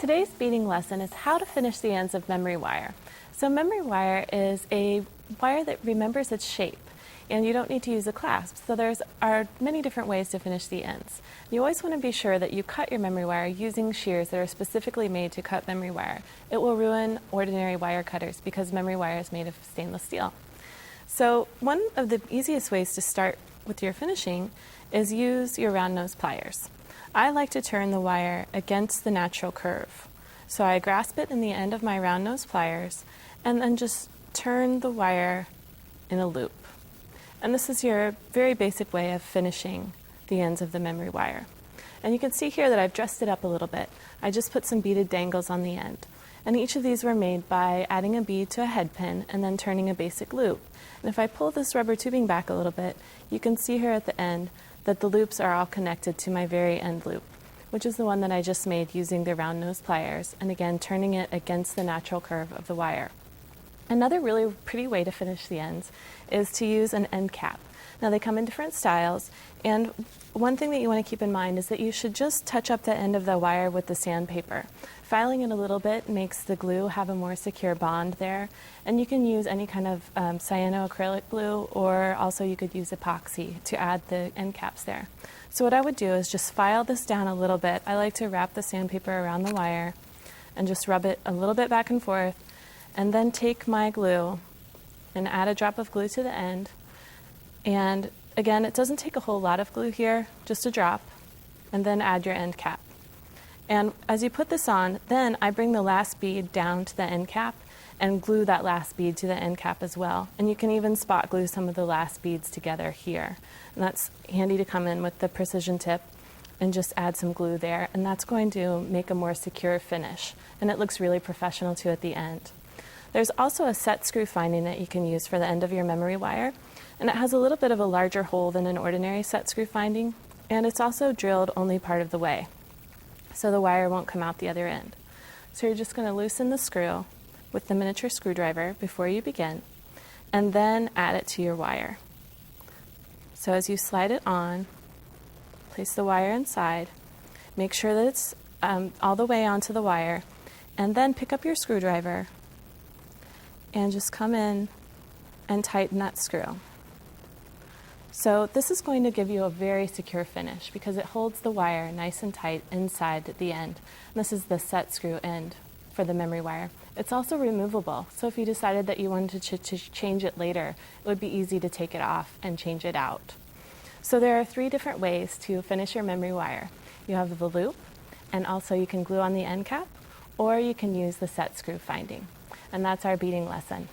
Today's beading lesson is how to finish the ends of memory wire. So memory wire is a wire that remembers its shape, and you don't need to use a clasp. So there are many different ways to finish the ends. You always want to be sure that you cut your memory wire using shears that are specifically made to cut memory wire. It will ruin ordinary wire cutters because memory wire is made of stainless steel. So one of the easiest ways to start with your finishing is use your round nose pliers. I like to turn the wire against the natural curve. So I grasp it in the end of my round nose pliers and then just turn the wire in a loop. And this is your very basic way of finishing the ends of the memory wire. And you can see here that I've dressed it up a little bit. I just put some beaded dangles on the end. And each of these were made by adding a bead to a head pin and then turning a basic loop. And if I pull this rubber tubing back a little bit, you can see here at the end that the loops are all connected to my very end loop, which is the one that I just made using the round nose pliers, and again turning it against the natural curve of the wire. Another really pretty way to finish the ends is to use an end cap. Now they come in different styles, and one thing that you want to keep in mind is that you should just touch up the end of the wire with the sandpaper. Filing it a little bit makes the glue have a more secure bond there, and you can use any kind of cyanoacrylic glue, or also you could use epoxy to add the end caps there. So what I would do is just file this down a little bit. I like to wrap the sandpaper around the wire and just rub it a little bit back and forth, and then take my glue and add a drop of glue to the end. And again, it doesn't take a whole lot of glue here, just a drop, and then add your end cap. And as you put this on, then I bring the last bead down to the end cap and glue that last bead to the end cap as well. And you can even spot glue some of the last beads together here. And that's handy to come in with the precision tip and just add some glue there. And that's going to make a more secure finish. And it looks really professional too at the end. There's also a set screw finding that you can use for the end of your memory wire. And it has a little bit of a larger hole than an ordinary set screw finding. And it's also drilled only part of the way, so the wire won't come out the other end. So you're just going to loosen the screw with the miniature screwdriver before you begin, and then add it to your wire. So as you slide it on, place the wire inside, make sure that it's all the way onto the wire, and then pick up your screwdriver and just come in and tighten that screw. So this is going to give you a very secure finish because it holds the wire nice and tight inside at the end. And this is the set screw end for the memory wire. It's also removable, so if you decided that you wanted to change it later, it would be easy to take it off and change it out. So there are 3 different ways to finish your memory wire. You have the loop, and also you can glue on the end cap, or you can use the set screw finding. And that's our beading lesson.